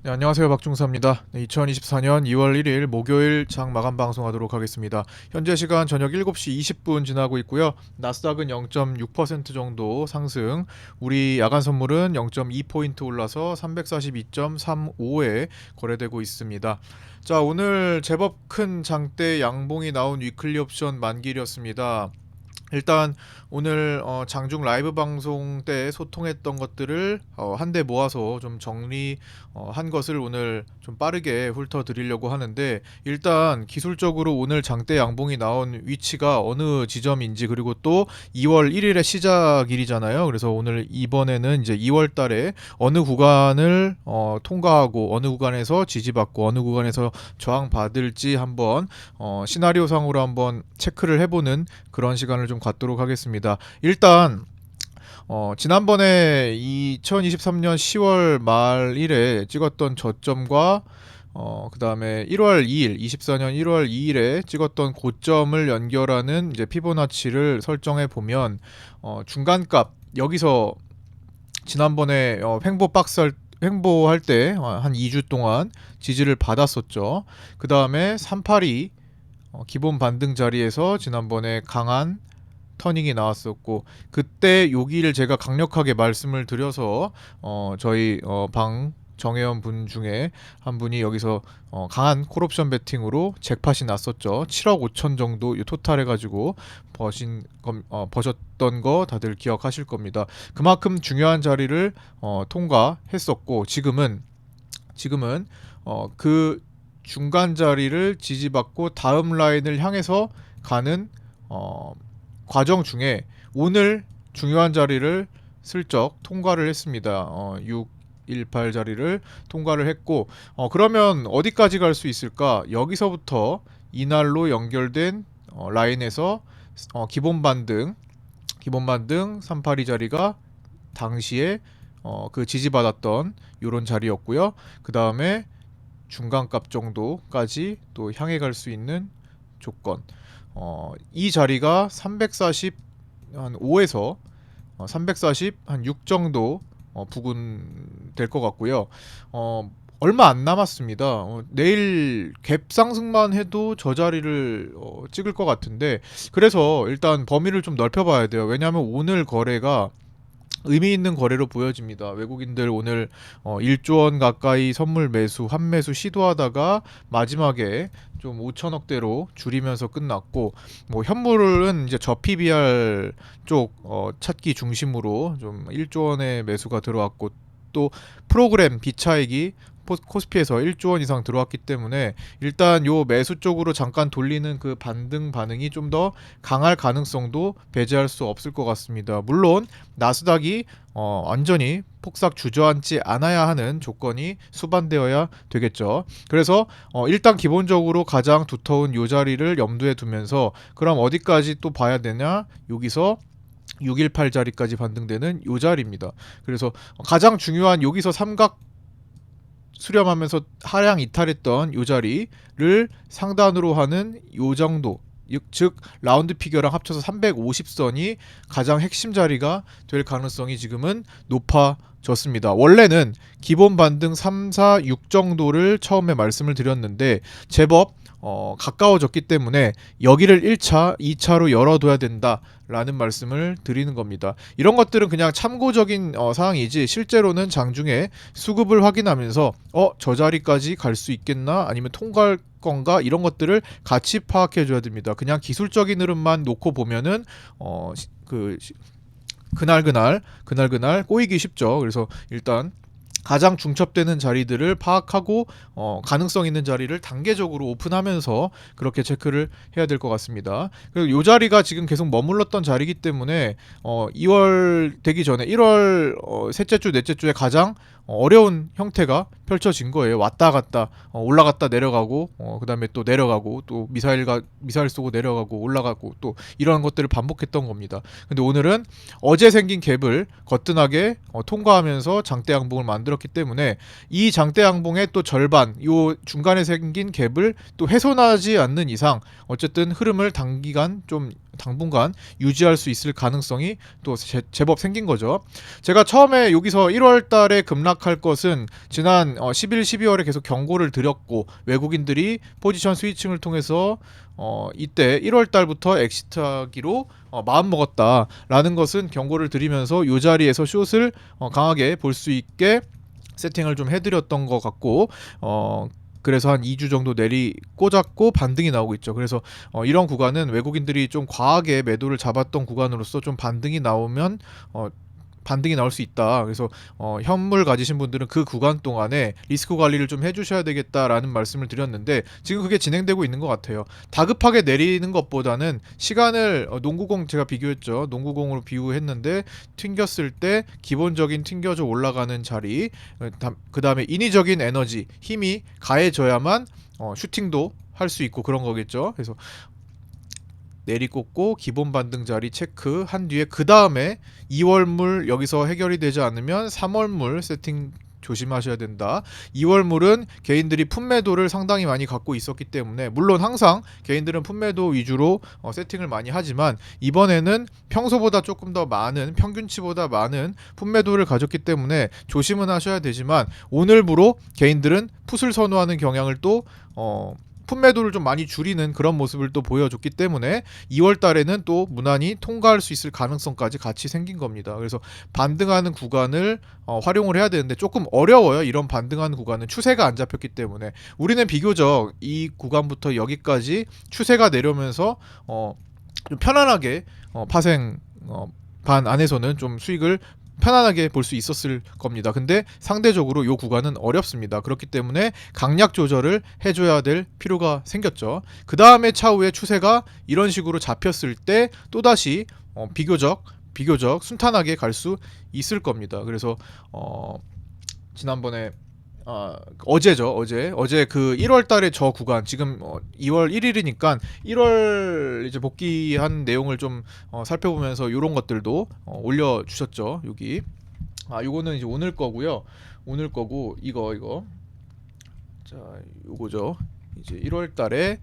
네, 안녕하세요. 박중사입니다. 2024년 2월 1일 목요일 장 마감 방송하도록 하겠습니다. 현재 시간 저녁 7시 20분 지나고 있고요. 나스닥은 0.6% 정도 상승, 우리 야간 선물은 0.2포인트 올라서 342.35에 거래되고 있습니다. 자, 오늘 제법 큰 장대 양봉이 나온 위클리 옵션 만길이었습니다. 일단 오늘 장중 라이브 방송 때 소통했던 것들을 한데 모아서 좀 정리한 것을 오늘 좀 빠르게 훑어드리려고 하는데, 일단 기술적으로 오늘 장대 양봉이 나온 위치가 어느 지점인지, 그리고 또 2월 1일의 시작일이잖아요. 그래서 오늘 이번에는 이제 2월 달에 어느 구간을 통과하고 어느 구간에서 지지받고 어느 구간에서 저항받을지 한번 시나리오상으로 한번 체크를 해보는 그런 시간을 좀 갖도록 하겠습니다. 일단 지난번에 2023년 10월 말일에 찍었던 저점과 그 다음에 1월 2일, 24년 1월 2일에 찍었던 고점을 연결하는 이제 피보나치를 설정해 보면 중간값 여기서 지난번에 횡보할 때 한 2주 동안 지지를 받았었죠. 그 다음에 382 기본 반등 자리에서 지난번에 강한 터닝이 나왔었고, 그때 여기를 제가 강력하게 말씀을 드려서 저희 방 정회원 분 중에 한 분이 여기서 강한 콜옵션 베팅으로 잭팟이 났었죠. 7억 5천 정도 토탈 해가지고 버셨던 거 다들 기억하실 겁니다. 그만큼 중요한 자리를 통과했었고, 지금은 그 중간 자리를 지지받고 다음 라인을 향해서 가는 과정 중에 오늘 중요한 자리를 슬쩍 통과를 했습니다. 618 자리를 통과를 했고, 그러면 어디까지 갈 수 있을까? 여기서부터 이날로 연결된 라인에서 기본 반등 382 자리가 당시에 그 지지받았던 요런 자리였고요. 그 다음에 중간값 정도까지 또 향해 갈 수 있는 조건, 이 자리가 340 한 5에서 340 한 6 정도 부근 될 것 같고요. 얼마 안 남았습니다. 내일 갭 상승만 해도 저 자리를 찍을 것 같은데, 그래서 일단 범위를 좀 넓혀봐야 돼요. 왜냐하면 오늘 거래가 의미 있는 거래로 보여집니다. 외국인들 오늘 1조 원 가까이 선물 매수, 환매수 시도하다가 마지막에 좀 5천억대로 줄이면서 끝났고, 뭐 현물은 이제 저 PBR 쪽 찾기 중심으로 좀 1조 원의 매수가 들어왔고, 또 프로그램 비차익이 코스피에서 1조 원 이상 들어왔기 때문에 일단 요 매수 쪽으로 잠깐 돌리는 그 반등 반응이 좀 더 강할 가능성도 배제할 수 없을 것 같습니다. 물론 나스닥이 완전히 폭삭 주저앉지 않아야 하는 조건이 수반되어야 되겠죠. 그래서 일단 기본적으로 가장 두터운 요 자리를 염두에 두면서, 그럼 어디까지 또 봐야 되냐? 여기서 618 자리까지 반등되는 요 자리입니다. 그래서 가장 중요한 여기서 삼각 수렴하면서 하향 이탈했던 요 자리를 상단으로 하는 요 정도, 즉 라운드 피겨랑 합쳐서 350선이 가장 핵심 자리가 될 가능성이 지금은 높아졌습니다. 원래는 기본 반등 3, 4, 6 정도를 처음에 말씀을 드렸는데 제법 가까워졌기 때문에 여기를 1차, 2차로 열어둬야 된다라는 말씀을 드리는 겁니다. 이런 것들은 그냥 참고적인 사항이지, 실제로는 장중에 수급을 확인하면서 저 자리까지 갈 수 있겠나, 아니면 통과할 건가, 이런 것들을 같이 파악해 줘야 됩니다. 그냥 기술적인 흐름만 놓고 보면은 그날 꼬이기 쉽죠. 그래서 일단 가장 중첩되는 자리들을 파악하고 가능성 있는 자리를 단계적으로 오픈하면서 그렇게 체크를 해야 될 것 같습니다. 그리고 이 자리가 지금 계속 머물렀던 자리이기 때문에 2월 되기 전에 1월 셋째 주, 넷째 주에 가장 어려운 형태가 펼쳐진 거예요. 왔다 갔다 올라갔다 내려가고, 그 다음에 또 내려가고, 또 미사일 쏘고 내려가고 올라가고, 또 이러한 것들을 반복했던 겁니다. 근데 오늘은 어제 생긴 갭을 거뜬하게 통과하면서 장대 양봉을 만들었기 때문에 이 장대 양봉의 또 절반, 요 중간에 생긴 갭을 또 훼손하지 않는 이상 어쨌든 흐름을 당분간 유지할 수 있을 가능성이 또 제법 생긴 거죠. 제가 처음에 여기서 1월 달에 급락 주목할 것은 지난 11, 12월에 계속 경고를 드렸고 외국인들이 포지션 스위칭을 통해서 이때 1월 달부터 엑시트하기로 마음먹었다라는 것은 경고를 드리면서 이 자리에서 숏을 강하게 볼 수 있게 세팅을 좀 해드렸던 것 같고 그래서 한 2주 정도 내리 꽂았고 반등이 나오고 있죠. 그래서 이런 구간은 외국인들이 좀 과하게 매도를 잡았던 구간으로서 좀 반등이 나오면 반등이 나올 수 있다. 그래서 현물 가지신 분들은 그 구간 동안에 리스크 관리를 좀 해주셔야 되겠다라는 말씀을 드렸는데 지금 그게 진행되고 있는 것 같아요. 다급하게 내리는 것보다는 시간을 농구공 제가 비교했죠. 농구공으로 비유했는데 튕겼을 때 기본적인 튕겨져 올라가는 자리, 그 다음에 인위적인 에너지, 힘이 가해져야만 슈팅도 할 수 있고 그런 거겠죠. 그래서 내리꽂고 기본 반등 자리 체크한 뒤에 그 다음에 2월물 여기서 해결이 되지 않으면 3월물 세팅 조심하셔야 된다. 2월물은 개인들이 품매도를 상당히 많이 갖고 있었기 때문에 물론 항상 개인들은 품매도 위주로 세팅을 많이 하지만 이번에는 평소보다 조금 더 많은 평균치보다 많은 품매도를 가졌기 때문에 조심은 하셔야 되지만 오늘부로 개인들은 풋을 선호하는 경향을 또 품매도를 좀 많이 줄이는 그런 모습을 또 보여줬기 때문에 2월 달에는 또 무난히 통과할 수 있을 가능성까지 같이 생긴 겁니다. 그래서 반등하는 구간을 활용을 해야 되는데 조금 어려워요. 이런 반등하는 구간은 추세가 안 잡혔기 때문에 우리는 비교적 이 구간부터 여기까지 추세가 내려오면서 좀 편안하게 파생 반 안에서는 좀 수익을 편안하게 볼 수 있었을 겁니다. 근데 상대적으로 이 구간은 어렵습니다. 그렇기 때문에 강약 조절을 해줘야 될 필요가 생겼죠. 그 다음에 차후에 추세가 이런 식으로 잡혔을 때 또다시 비교적 순탄하게 갈 수 있을 겁니다. 그래서 지난번에 어제죠. 어제 그 1월 달에 저 구간 지금 2월 1일이니까 1월 이제 복귀한 내용을 좀 살펴보면서 이런 것들도 올려 주셨죠. 여기 요거는 이제 오늘 거고요. 오늘 거고 이거 자, 요거죠. 이제 1월 달에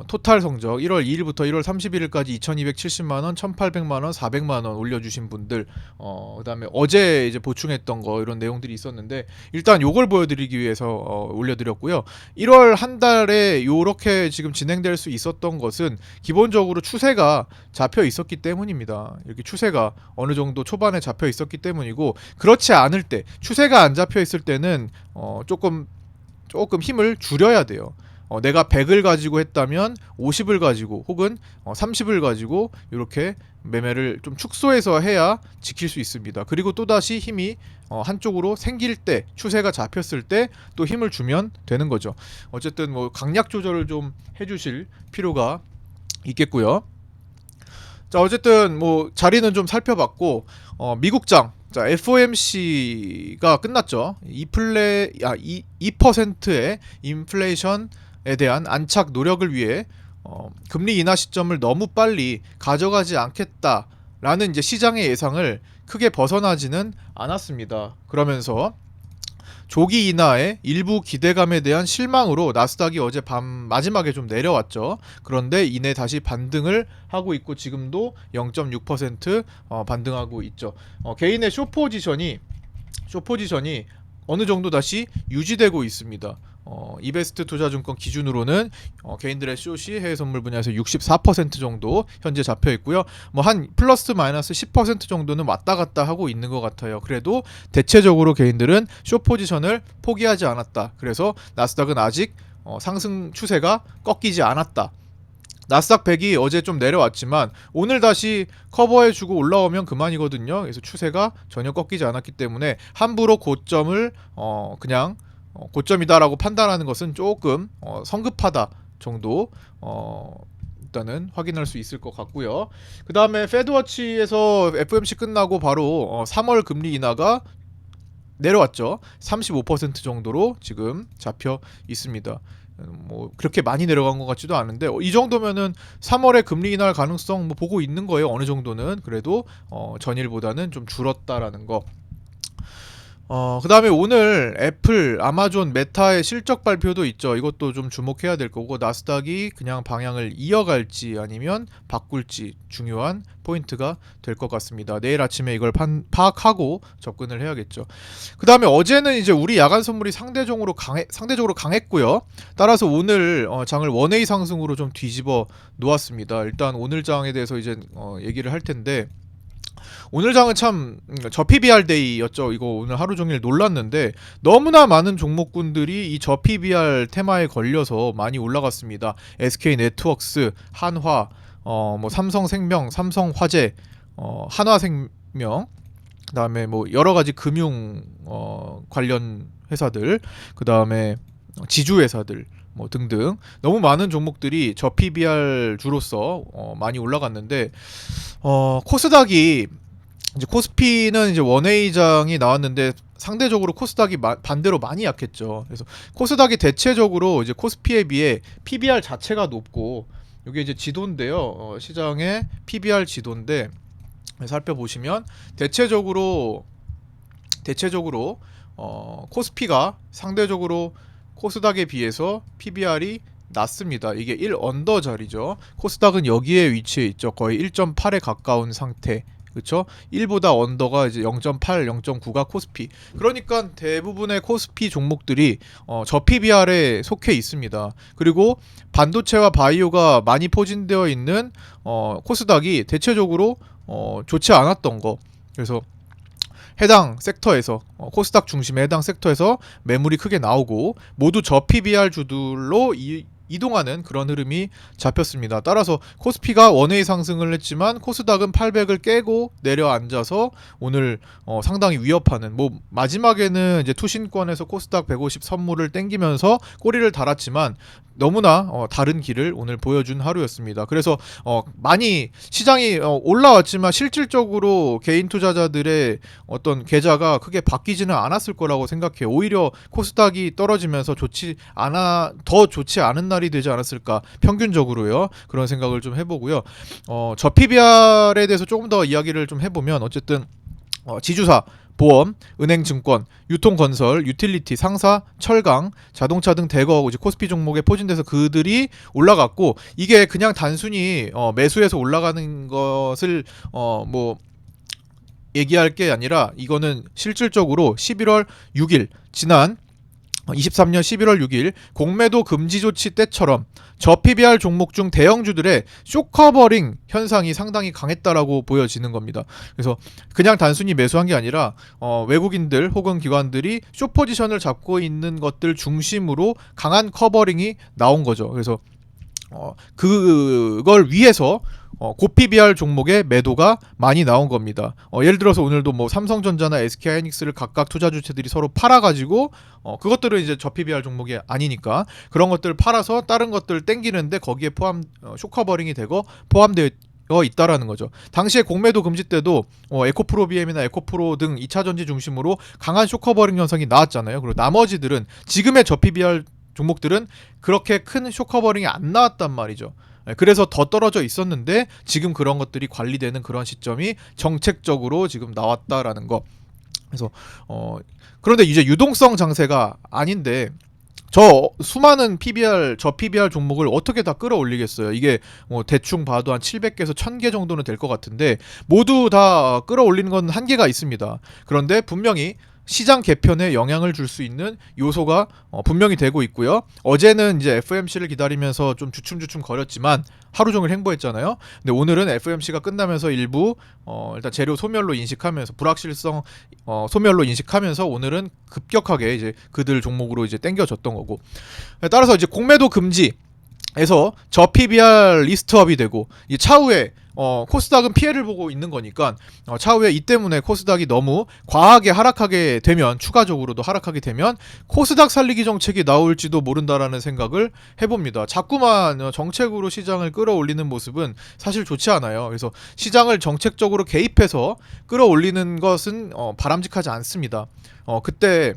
토탈 성적 1월 2일부터 1월 31일까지 2270만원, 1800만원, 400만원 올려주신 분들 그 다음에 어제 이제 보충했던 거 이런 내용들이 있었는데 일단 요걸 보여드리기 위해서 올려드렸고요. 1월 한 달에 요렇게 지금 진행될 수 있었던 것은 기본적으로 추세가 잡혀 있었기 때문입니다. 이렇게 추세가 어느 정도 초반에 잡혀 있었기 때문이고 그렇지 않을 때 추세가 안 잡혀 있을 때는 조금 힘을 줄여야 돼요. 내가 100을 가지고 했다면 50을 가지고 혹은 30을 가지고 이렇게 매매를 좀 축소해서 해야 지킬 수 있습니다. 그리고 또다시 힘이 한쪽으로 생길 때 추세가 잡혔을 때 또 힘을 주면 되는 거죠. 어쨌든 뭐 강약 조절을 좀 해주실 필요가 있겠고요. 자 어쨌든 뭐 자리는 좀 살펴봤고 미국장 자 FOMC가 끝났죠. 2%의 인플레이션에 대한 안착 노력을 위해 금리 인하 시점을 너무 빨리 가져가지 않겠다라는 이제 시장의 예상을 크게 벗어나지는 않았습니다. 그러면서 조기 인하의 일부 기대감에 대한 실망으로 나스닥이 어제 밤 마지막에 좀 내려왔죠. 그런데 이내 다시 반등을 하고 있고 지금도 0.6% 반등하고 있죠. 개인의 숏 포지션이 어느 정도 다시 유지되고 있습니다. 이베스트 투자증권 기준으로는 개인들의 숏이 해외 선물 분야에서 64% 정도 현재 잡혀 있고요. 뭐 한 플러스 마이너스 10% 정도는 왔다 갔다 하고 있는 것 같아요. 그래도 대체적으로 개인들은 숏 포지션을 포기하지 않았다. 그래서 나스닥은 아직 상승 추세가 꺾이지 않았다. 나스닥 100이 어제 좀 내려왔지만 오늘 다시 커버해주고 올라오면 그만이거든요. 그래서 추세가 전혀 꺾이지 않았기 때문에 함부로 고점을 그냥 고점이다라고 판단하는 것은 조금 성급하다 정도 일단은 확인할 수 있을 것 같고요. 그 다음에 페드워치에서 FOMC 끝나고 바로 3월 금리 인하가 내려왔죠. 35% 정도로 지금 잡혀 있습니다. 뭐 그렇게 많이 내려간 것 같지도 않은데 이 정도면은 3월에 금리 인하 가능성 뭐 보고 있는 거예요. 어느 정도는 그래도 전일보다는 좀 줄었다라는 거. 그다음에 오늘 애플, 아마존, 메타의 실적 발표도 있죠. 이것도 좀 주목해야 될 거고, 나스닥이 그냥 방향을 이어갈지 아니면 바꿀지 중요한 포인트가 될 것 같습니다. 내일 아침에 이걸 파악하고 접근을 해야겠죠. 그다음에 어제는 이제 우리 야간 선물이 상대적으로 강했고요. 따라서 오늘 장을 원웨이 상승으로 좀 뒤집어 놓았습니다. 일단 오늘 장에 대해서 이제 얘기를 할 텐데, 오늘 장은 참 저 PBR 데이였죠. 이거 오늘 하루 종일 놀랐는데 너무나 많은 종목군들이 이 저 PBR 테마에 걸려서 많이 올라갔습니다. SK 네트워크스, 한화, 뭐 삼성생명, 삼성화재, 한화생명, 그다음에 뭐 여러 가지 금융 관련 회사들, 그다음에 지주 회사들 뭐 등등 너무 많은 종목들이 저 PBR 주로서 많이 올라갔는데, 코스닥이 이제 코스피는 이제 원웨이장이 나왔는데 상대적으로 코스닥이 반대로 많이 약했죠. 그래서 코스닥이 대체적으로 이제 코스피에 비해 PBR 자체가 높고, 이게 이제 지도인데요. 시장의 PBR 지도인데 살펴보시면 대체적으로 코스피가 상대적으로 코스닥에 비해서 PBR이 낮습니다. 이게 1 언더짜리죠. 코스닥은 여기에 위치해 있죠. 거의 1.8에 가까운 상태. 그렇죠? 1보다 언더가 이제 0.8, 0.9가 코스피. 그러니까 대부분의 코스피 종목들이 저 PBR에 속해 있습니다. 그리고 반도체와 바이오가 많이 포진되어 있는 코스닥이 대체적으로 좋지 않았던 거. 그래서 해당 섹터에서 코스닥 중심의 해당 섹터에서 매물이 크게 나오고 모두 저 PBR 주들로 이동하는 그런 흐름이 잡혔습니다. 따라서 코스피가 원웨이 상승을 했지만 코스닥은 800을 깨고 내려앉아서 오늘 상당히 위협하는, 뭐 마지막에는 이제 투신권에서 코스닥 150 선물을 땡기면서 꼬리를 달았지만 너무나 다른 길을 오늘 보여준 하루였습니다. 그래서 많이 시장이 올라왔지만 실질적으로 개인 투자자들의 어떤 계좌가 크게 바뀌지는 않았을 거라고 생각해요. 오히려 코스닥이 떨어지면서 더 좋지 않은 날이 되지 않았을까, 평균적으로요. 그런 생각을 좀 해보고요. 저 PBR에 대해서 조금 더 이야기를 좀 해보면, 어쨌든 지주사, 보험, 은행, 증권, 유통건설, 유틸리티, 상사, 철강, 자동차 등 대거 이제 코스피 종목에 포진돼서 그들이 올라갔고, 이게 그냥 단순히 매수해서 올라가는 것을 뭐 얘기할 게 아니라 이거는 실질적으로 11월 6일 지난 23년 11월 6일 공매도 금지 조치 때처럼 저 PBR 종목 중 대형주들의 쇼커버링 현상이 상당히 강했다라고 보여지는 겁니다. 그래서 그냥 단순히 매수한 게 아니라 외국인들 혹은 기관들이 숏포지션을 잡고 있는 것들 중심으로 강한 커버링이 나온 거죠. 그래서 그걸 위해서 고PBR 종목의 매도가 많이 나온 겁니다. 예를 들어서 오늘도 뭐 삼성전자나 SK하이닉스를 각각 투자 주체들이 서로 팔아가지고 그것들은 이제 저 PBR 종목이 아니니까 그런 것들을 팔아서 다른 것들을 땡기는데 거기에 쇼커버링이 되고 포함되어 있다라는 거죠. 당시에 공매도 금지 때도 에코프로 BM이나 에코프로 등 2차 전지 중심으로 강한 쇼커버링 현상이 나왔잖아요. 그리고 나머지들은 지금의 저 PBR 종목들은 그렇게 큰 쇼커버링이 안 나왔단 말이죠. 그래서 더 떨어져 있었는데 지금 그런 것들이 관리되는 그런 시점이 정책적으로 지금 나왔다라는 거. 그래서 그런데 이제 유동성 장세가 아닌데 저 수많은 저 PBR 종목을 어떻게 다 끌어올리겠어요. 이게 뭐 대충 봐도 한 700개에서 1000개 정도는 될 것 같은데 모두 다 끌어올리는 건 한계가 있습니다. 그런데 분명히 시장 개편에 영향을 줄 수 있는 요소가 분명히 되고 있고요. 어제는 이제 FOMC를 기다리면서 좀 주춤주춤 거렸지만 하루 종일 행보했잖아요. 근데 오늘은 FOMC가 끝나면서 일부 일단 재료 소멸로 인식하면서 불확실성 소멸로 인식하면서 오늘은 급격하게 이제 그들 종목으로 이제 땡겨졌던 거고. 따라서 이제 공매도 금지에서 저 PBR 리스트업이 되고 이 차후에 코스닥은 피해를 보고 있는 거니까 차후에 이 때문에 코스닥이 너무 과하게 하락하게 되면, 추가적으로도 하락하게 되면 코스닥 살리기 정책이 나올지도 모른다라는 생각을 해봅니다. 자꾸만 정책으로 시장을 끌어올리는 모습은 사실 좋지 않아요. 그래서 시장을 정책적으로 개입해서 끌어올리는 것은 바람직하지 않습니다. 그때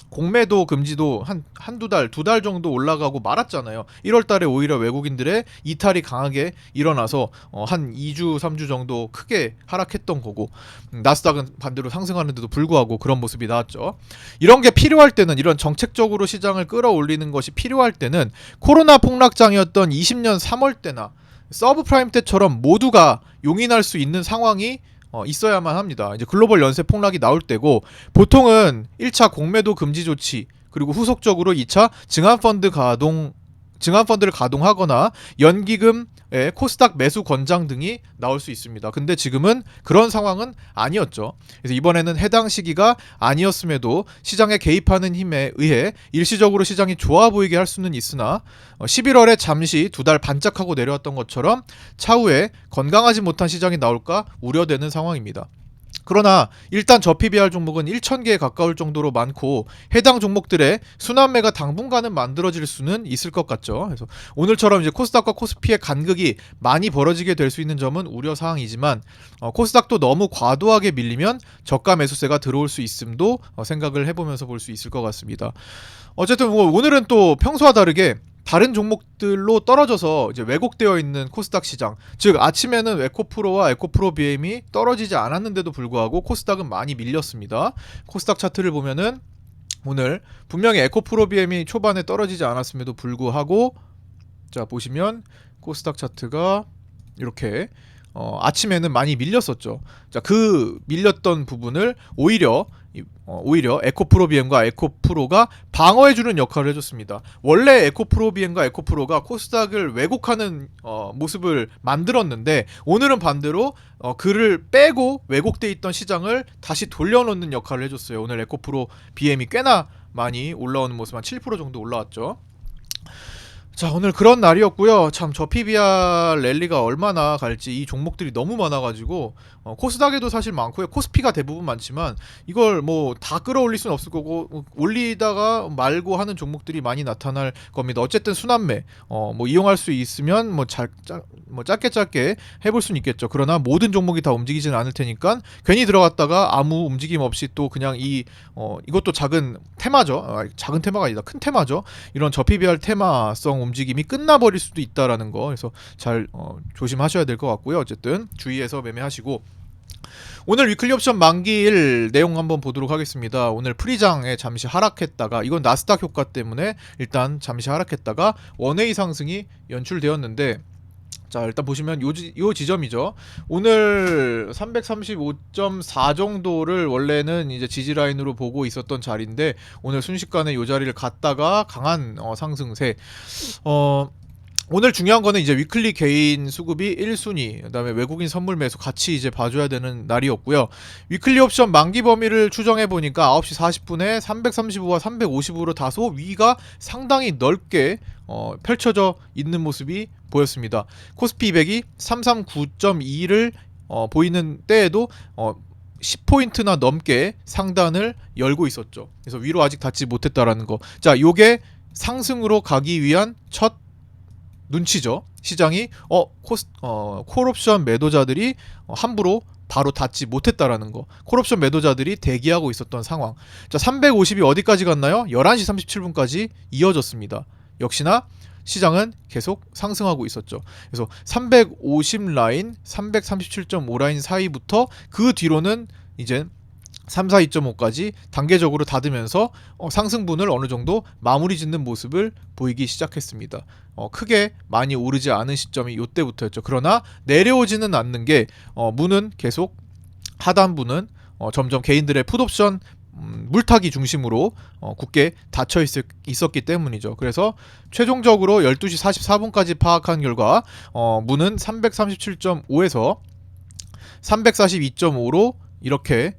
공매도 금지도 한두 달, 두 달 정도 올라가고 말았잖아요. 1월 달에 오히려 외국인들의 이탈이 강하게 일어나서 한 2주, 3주 정도 크게 하락했던 거고, 나스닥은 반대로 상승하는데도 불구하고 그런 모습이 나왔죠. 이런 게 필요할 때는, 이런 정책적으로 시장을 끌어올리는 것이 필요할 때는 코로나 폭락장이었던 20년 3월 때나 서브프라임 때처럼 모두가 용인할 수 있는 상황이 있어야만 합니다. 이제 글로벌 연쇄 폭락이 나올 때고, 보통은 1차 공매도 금지 조치, 그리고 후속적으로 2차 증환펀드를 가동하거나 연기금의 코스닥 매수 권장 등이 나올 수 있습니다. 근데 지금은 그런 상황은 아니었죠. 그래서 이번에는 해당 시기가 아니었음에도 시장에 개입하는 힘에 의해 일시적으로 시장이 좋아 보이게 할 수는 있으나 11월에 잠시 두 달 반짝하고 내려왔던 것처럼 차후에 건강하지 못한 시장이 나올까 우려되는 상황입니다. 그러나 일단 저 PBR 종목은 1,000개에 가까울 정도로 많고, 해당 종목들의 순환매가 당분간은 만들어질 수는 있을 것 같죠. 그래서 오늘처럼 이제 코스닥과 코스피의 간극이 많이 벌어지게 될 수 있는 점은 우려 사항이지만, 코스닥도 너무 과도하게 밀리면 저가 매수세가 들어올 수 있음도 생각을 해보면서 볼 수 있을 것 같습니다. 어쨌든 뭐 오늘은 또 평소와 다르게 다른 종목들로 떨어져서 이제 왜곡되어 있는 코스닥 시장, 즉 아침에는 에코프로와 에코프로 BM이 떨어지지 않았는데도 불구하고 코스닥은 많이 밀렸습니다. 코스닥 차트를 보면은 오늘 분명히 에코프로 BM이 초반에 떨어지지 않았음에도 불구하고, 자 보시면 코스닥 차트가 이렇게 아침에는 많이 밀렸었죠. 자, 그 밀렸던 부분을 오히려 에코프로 BM과 에코프로가 방어해주는 역할을 해줬습니다. 원래 에코프로 BM과 에코프로가 코스닥을 왜곡하는 모습을 만들었는데, 오늘은 반대로 그를 빼고 왜곡돼 있던 시장을 다시 돌려놓는 역할을 해줬어요. 오늘 에코프로 BM이 꽤나 많이 올라오는 모습, 한 7% 정도 올라왔죠. 자, 오늘 그런 날이었고요. 참 저 PBR 랠리가 얼마나 갈지, 이 종목들이 너무 많아가지고 코스닥에도 사실 많고요. 코스피가 대부분 많지만 이걸 뭐 다 끌어올릴 수는 없을 거고, 올리다가 말고 하는 종목들이 많이 나타날 겁니다. 어쨌든 순환매 뭐 이용할 수 있으면 뭐 짧게 해볼 수는 있겠죠. 그러나 모든 종목이 다 움직이지는 않을 테니까 괜히 들어갔다가 아무 움직임 없이 또 그냥 이것도 작은 테마죠. 작은 테마가 아니다, 큰 테마죠. 이런 저 PBR 테마성 움직임이 끝나버릴 수도 있다라는 거, 그래서 잘 조심하셔야 될 것 같고요. 어쨌든 주의해서 매매하시고, 오늘 위클리 옵션 만기일 내용 한번 보도록 하겠습니다. 오늘 프리장에 잠시 하락했다가, 이건 나스닥 효과 때문에 일단 잠시 하락했다가 원웨이 상승이 연출되었는데, 자 일단 보시면 요 지점이죠. 오늘 335.4 정도를 원래는 이제 지지 라인으로 보고 있었던 자리인데, 오늘 순식간에 요 자리를 갔다가 강한 상승세. 오늘 중요한 거는 이제 위클리 개인 수급이 1순위, 그다음에 외국인 선물 매수 같이 이제 봐줘야 되는 날이었고요. 위클리 옵션 만기 범위를 추정해 보니까 9시 40분에 335와 350으로 다소 위가 상당히 넓게 펼쳐져 있는 모습이 보였습니다. 코스피 200이 339.2를 보이는 때에도 10포인트나 넘게 상단을 열고 있었죠. 그래서 위로 아직 닿지 못했다라는 거. 자, 요게 상승으로 가기 위한 첫 눈치죠. 시장이 콜옵션 매도자들이 함부로 바로 닿지 못했다라는 거. 콜옵션 매도자들이 대기하고 있었던 상황. 자, 350이 어디까지 갔나요? 11시 37분까지 이어졌습니다. 역시나 시장은 계속 상승하고 있었죠. 그래서 350 라인, 337.5 라인 사이부터 그 뒤로는 이제 342.5까지 단계적으로 닫으면서 상승분을 어느 정도 마무리 짓는 모습을 보이기 시작했습니다. 크게 많이 오르지 않은 시점이 이때부터였죠. 그러나 내려오지는 않는 게, 문은 계속 하단부는 점점 개인들의 풋옵션 물타기 중심으로 굳게 닫혀 있었기 때문이죠. 그래서 최종적으로 12시 44분까지 파악한 결과 문은 337.5에서 342.5로 이렇게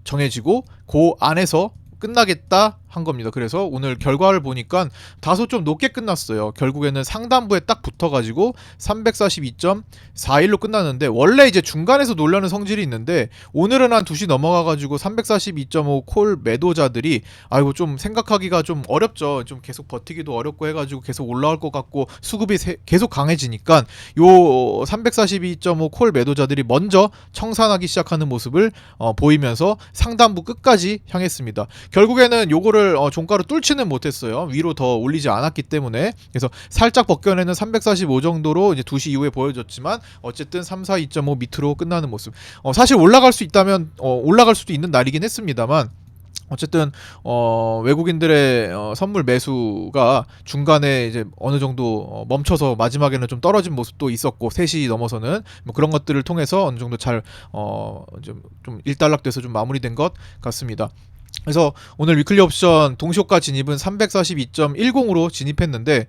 정해지고, 그 안에서 끝나겠다 한 겁니다. 그래서 오늘 결과를 보니까 다소 좀 높게 끝났어요. 결국에는 상단부에 딱 붙어가지고 342.41로 끝났는데, 원래 이제 중간에서 놀라는 성질이 있는데 오늘은 한 2시 넘어가가지고 342.5 콜 매도자들이 아이고 좀 생각하기가 좀 어렵죠. 좀 계속 버티기도 어렵고 해가지고 계속 올라올 것 같고 수급이 계속 강해지니까 요 342.5 콜 매도자들이 먼저 청산하기 시작하는 모습을 보이면서 상단부 끝까지 향했습니다. 결국에는 요거를 종가로 뚫지는 못했어요. 위로 더 올리지 않았기 때문에. 그래서 살짝 벗겨내는 345 정도로 이제 2시 이후에 보여줬지만 어쨌든 342.5 밑으로 끝나는 모습. 사실 올라갈 수 있다면 올라갈 수도 있는 날이긴 했습니다만, 어쨌든 외국인들의 선물 매수가 중간에 이제 어느 정도 멈춰서 마지막에는 좀 떨어진 모습도 있었고, 3시 넘어서는 뭐 그런 것들을 통해서 어느 정도 잘 좀 일단락돼서 좀 마무리된 것 같습니다. 그래서 오늘 위클리 옵션 동시효과 진입은 342.10으로 진입했는데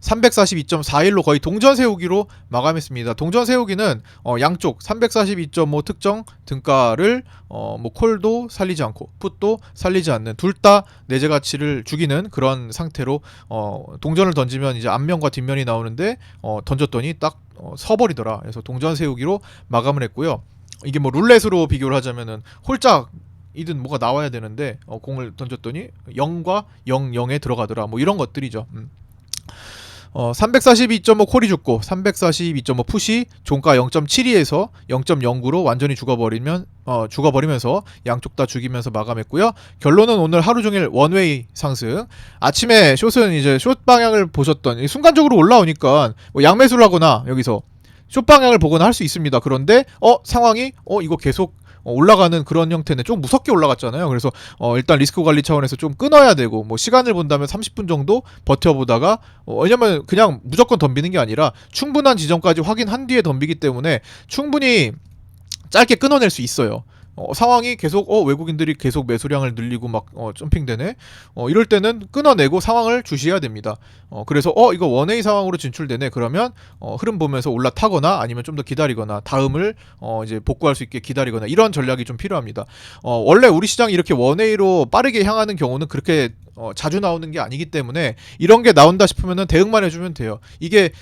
342.41로 거의 동전 세우기로 마감했습니다. 동전 세우기는 양쪽 342.5 특정 등가를 뭐 콜도 살리지 않고 풋도 살리지 않는 둘 다 내재 가치를 죽이는 그런 상태로 동전을 던지면 이제 앞면과 뒷면이 나오는데 던졌더니 딱 서버리더라. 그래서 동전 세우기로 마감을 했고요. 이게 뭐 룰렛으로 비교를 하자면은 홀짝 이든 뭐가 나와야 되는데 공을 던졌더니 0과 0, 0에 들어가더라. 뭐 이런 것들이죠. 342.5 콜이 죽고 342.5 풋이 종가 0.72에서 0.09로 완전히 죽어버리면서 양쪽 다 죽이면서 마감했고요. 결론은 오늘 하루 종일 원웨이 상승. 아침에 숏은 이제 숏 방향을 보셨던 순간적으로 올라오니까 뭐 양매수를 하거나 여기서 숏 방향을 보거나 할 수 있습니다. 그런데 상황이 이거 계속 올라가는 그런 형태는 좀 무섭게 올라갔잖아요. 그래서 일단 리스크 관리 차원에서 좀 끊어야 되고, 뭐 시간을 본다면 30분 정도 버텨보다가 왜냐면 그냥 무조건 덤비는 게 아니라 충분한 지점까지 확인한 뒤에 덤비기 때문에 충분히 짧게 끊어낼 수 있어요. 상황이 계속 외국인들이 계속 매수량을 늘리고 막 점핑되네. 이럴 때는 끊어내고 상황을 주시해야 됩니다. 그래서 이거 원웨이 상황으로 진출되네. 그러면 흐름 보면서 올라타거나 아니면 좀 더 기다리거나 다음을 이제 복구할 수 있게 기다리거나 이런 전략이 좀 필요합니다. 원래 우리 시장이 이렇게 원웨이로 빠르게 향하는 경우는 그렇게 자주 나오는 게 아니기 때문에 이런 게 나온다 싶으면은 대응만 해주면 돼요. 이게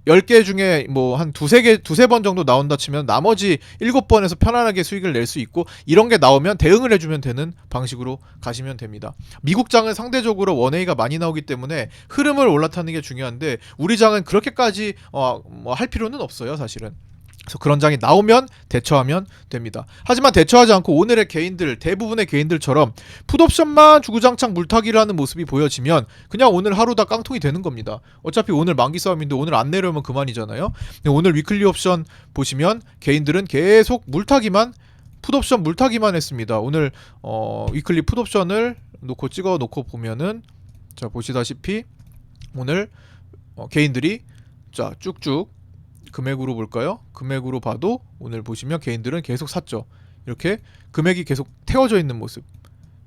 10개 중에 뭐 한 두세 번 정도 나온다 치면 나머지 7번에서 편안하게 수익을 낼 수 있고, 이런 게 나오면 대응을 해주면 되는 방식으로 가시면 됩니다. 미국 장은 상대적으로 원웨이가 많이 나오기 때문에 흐름을 올라타는 게 중요한데 우리 장은 그렇게까지 뭐 할 필요는 없어요, 사실은. 그래서 그런 장이 나오면 대처하면 됩니다. 하지만 대처하지 않고 오늘의 개인들, 대부분의 개인들처럼 풋옵션만 주구장창 물타기를 하는 모습이 보여지면 그냥 오늘 하루 다 깡통이 되는 겁니다. 어차피 오늘 만기 싸움인데 오늘 안 내려오면 그만이잖아요. 오늘 위클리 옵션 보시면 개인들은 계속 물타기만, 풋옵션 물타기만 했습니다. 오늘 위클리 풋옵션을 찍어 놓고 보면은 자, 보시다시피 오늘 개인들이 자 쭉쭉 금액으로 볼까요? 금액으로 봐도 오늘 보시면 개인들은 계속 샀죠. 이렇게 금액이 계속 태워져 있는 모습,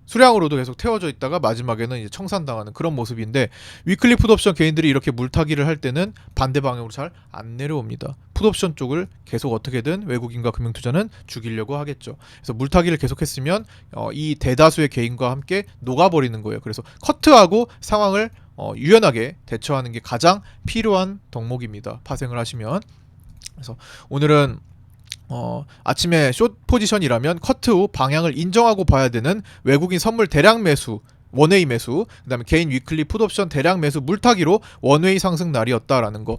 수량으로도 계속 태워져 있다가 마지막에는 이제 청산당하는 그런 모습인데, 위클리 풋옵션 개인들이 이렇게 물타기를 할 때는 반대 방향으로 잘 안 내려옵니다. 풋옵션 쪽을 계속 어떻게든 외국인과 금융투자는 죽이려고 하겠죠. 그래서 물타기를 계속했으면 이 대다수의 개인과 함께 녹아버리는 거예요. 그래서 커트하고 상황을 유연하게 대처하는 게 가장 필요한 덕목입니다. 파생을 하시면. 그래서 오늘은 아침에 숏 포지션이라면 커트 후 방향을 인정하고 봐야 되는 외국인 선물 대량 매수, 원웨이 매수, 그 다음에 개인 위클리 풋옵션 대량 매수 물타기로 원웨이 상승 날이었다라는 거.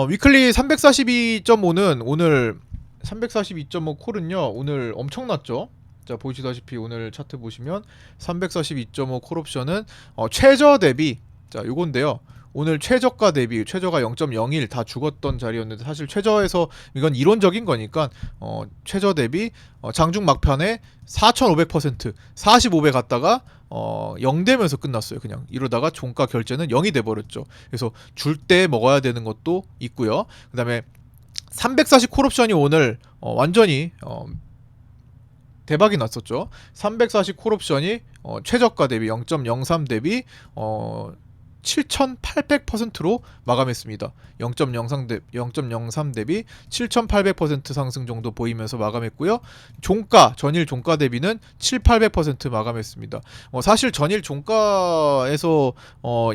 위클리 342.5는 오늘 342.5 콜은요 오늘 엄청났죠. 자, 보시다시피 오늘 차트 보시면 342.5 콜옵션은 최저 대비, 자 요건데요, 오늘 최저가 대비 최저가 0.01 다 죽었던 자리였는데, 사실 최저에서 이건 이론적인 거니까 최저 대비 장중 막판에 4,500% 45배 갔다가 0 되면서 끝났어요. 그냥 이러다가 종가 결제는 0이 돼버렸죠. 그래서 줄 때 먹어야 되는 것도 있고요. 그 다음에 340 콜옵션이 오늘 완전히 대박이 났었죠. 340 콜옵션이 최저가 대비 0.03 대비 7,800%로 마감했습니다. 0.03 대비 7,800% 상승 정도 보이면서 마감했고요. 종가, 전일 종가 대비는 7,800% 마감했습니다. 사실 전일 종가에서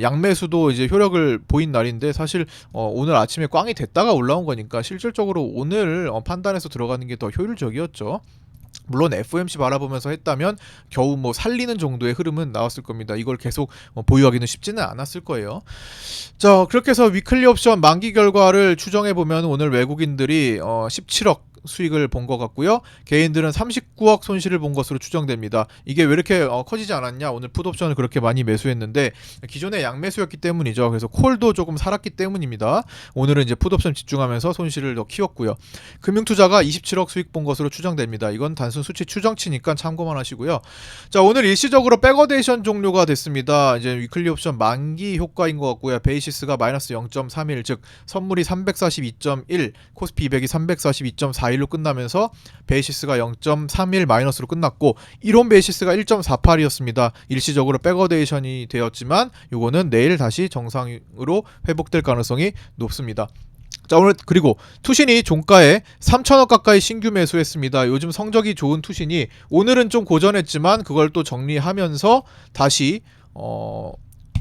양매수도 이제 효력을 보인 날인데 사실 오늘 아침에 꽝이 됐다가 올라온 거니까 실질적으로 오늘 판단해서 들어가는 게 더 효율적이었죠. 물론 FOMC 바라보면서 했다면 겨우 뭐 살리는 정도의 흐름은 나왔을 겁니다. 이걸 계속 보유하기는 쉽지는 않았을 거예요. 자, 그렇게 해서 위클리 옵션 만기 결과를 추정해 보면 오늘 외국인들이 17억 수익을 본 것 같고요. 개인들은 39억 손실을 본 것으로 추정됩니다. 이게 왜 이렇게 커지지 않았냐? 오늘 풋옵션을 그렇게 많이 매수했는데 기존에 양매수였기 때문이죠. 그래서 콜도 조금 살았기 때문입니다. 오늘은 이제 풋옵션 집중하면서 손실을 더 키웠고요. 금융투자가 27억 수익 본 것으로 추정됩니다. 이건 단순 수치 추정치니까 참고만 하시고요. 자, 오늘 일시적으로 백어데이션 종료가 됐습니다. 이제 위클리 옵션 만기 효과인 것 같고요. 베이시스가 마이너스 0.31, 즉 선물이 342.1, 코스피 200이 342.41로 끝나면서 베이시스가 0.31 마이너스로 끝났고 이론 베이시스가 1.48이었습니다. 일시적으로 백어데이션이 되었지만 요거는 내일 다시 정상으로 회복될 가능성이 높습니다. 자, 오늘 그리고 투신이 종가에 3,000억 가까이 신규 매수했습니다. 요즘 성적이 좋은 투신이 오늘은 좀 고전했지만 그걸 또 정리하면서 다시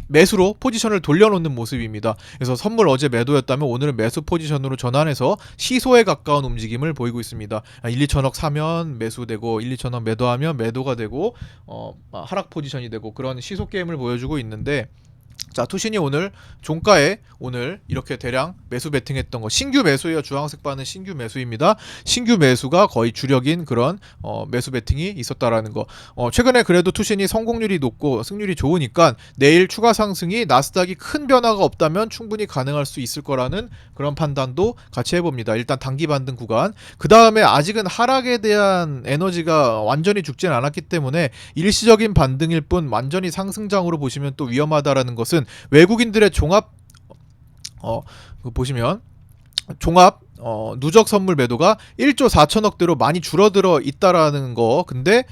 매수로 포지션을 돌려놓는 모습입니다. 그래서 선물 어제 매도였다면 오늘은 매수 포지션으로 전환해서 시소에 가까운 움직임을 보이고 있습니다. 1, 2천억 사면 매수되고 1, 2천억 매도하면 매도가 되고 하락 포지션이 되고 그런 시소 게임을 보여주고 있는데, 자, 투신이 오늘 종가에 오늘 이렇게 대량 매수 베팅했던 거 신규 매수예요. 주황색 바는 신규 매수입니다. 신규 매수가 거의 주력인 그런 매수 베팅이 있었다라는 거. 최근에 그래도 투신이 성공률이 높고 승률이 좋으니까 내일 추가 상승이 나스닥이 큰 변화가 없다면 충분히 가능할 수 있을 거라는 그런 판단도 같이 해봅니다. 일단 단기 반등 구간. 그 다음에 아직은 하락에 대한 에너지가 완전히 죽진 않았기 때문에 일시적인 반등일 뿐 완전히 상승장으로 보시면 또 위험하다라는 것은 외국인들의 종합 보시면 종합 누적 선물 매도가 1조 4천억대로 많이 줄어들어 있다라는 거. 근데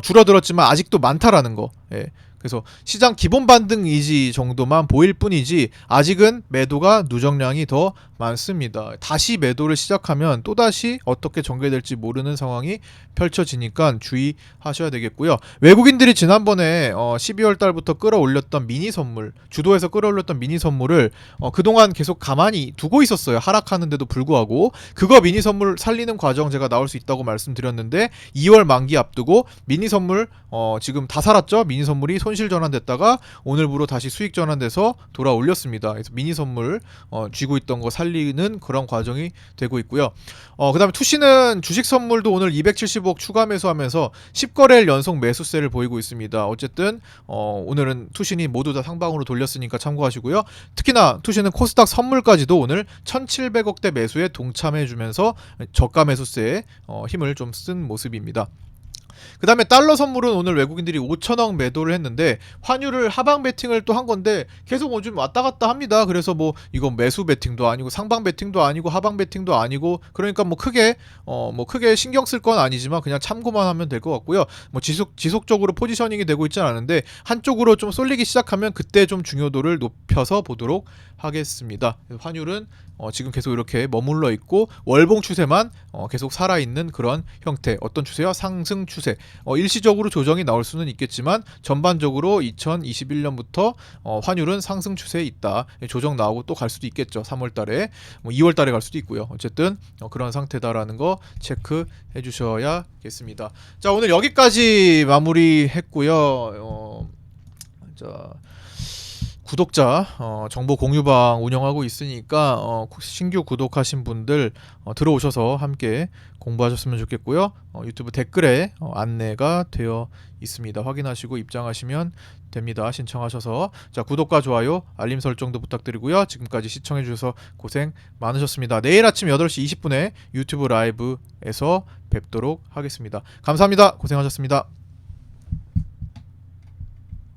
줄어들었지만 아직도 많다라는 거. 예. 그래서 시장 기본 반등 이지 정도만 보일 뿐이지 아직은 매도가 누적량이 더 많습니다. 다시 매도를 시작하면 또다시 어떻게 전개될지 모르는 상황이 펼쳐지니까 주의하셔야 되겠고요. 외국인들이 지난번에 12월 달부터 끌어올렸던 미니 선물, 주도해서 끌어올렸던 미니 선물을 그동안 계속 가만히 두고 있었어요. 하락하는데도 불구하고. 그거 미니 선물 살리는 과정 제가 나올 수 있다고 말씀드렸는데 2월 만기 앞두고 미니 선물 지금 다 살았죠. 미니 선물이 손실 전환됐다가 오늘부로 다시 수익 전환돼서 돌아올렸습니다. 그래서 미니 선물 쥐고 있던 거 살리는 그런 과정이 되고 있고요. 그 다음에 투시는 주식 선물도 오늘 275억 추가 매수하면서 10거래일 연속 매수세를 보이고 있습니다. 어쨌든 오늘은 투신이 모두 다 상방으로 돌렸으니까 참고하시고요. 특히나 투신은 코스닥 선물까지도 오늘 1,700억대 매수에 동참해주면서 저가 매수세에 힘을 좀 쓴 모습입니다. 그 다음에 달러 선물은 오늘 외국인들이 5천억 매도를 했는데 환율을 하방 베팅을 또 한 건데 계속 요즘 왔다 갔다 합니다. 그래서 뭐 이건 매수 베팅도 아니고 상방 베팅도 아니고 하방 베팅도 아니고 그러니까 뭐 크게 신경 쓸 건 아니지만 그냥 참고만 하면 될 것 같고요. 뭐 지속적으로 포지셔닝이 되고 있지는 않은데 한쪽으로 좀 쏠리기 시작하면 그때 좀 중요도를 높여서 보도록 하겠습니다. 환율은 지금 계속 이렇게 머물러 있고 월봉 추세만 계속 살아있는 그런 형태. 어떤 추세야? 상승 추세. 일시적으로 조정이 나올 수는 있겠지만 전반적으로 2021년부터 환율은 상승 추세에 있다. 조정 나오고 또 갈 수도 있겠죠. 3월달에, 2월달에 갈 수도 있고요. 어쨌든 그런 상태다라는 거 체크해 주셔야겠습니다. 자, 오늘 여기까지 마무리했고요. 자, 구독자 정보 공유방 운영하고 있으니까 신규 구독하신 분들 들어오셔서 함께 공부하셨으면 좋겠고요. 유튜브 댓글에 안내가 되어 있습니다. 확인하시고 입장하시면 됩니다. 신청하셔서. 자, 구독과 좋아요, 알림 설정도 부탁드리고요. 지금까지 시청해 주셔서 고생 많으셨습니다. 내일 아침 8시 20분에 유튜브 라이브에서 뵙도록 하겠습니다. 감사합니다. 고생하셨습니다.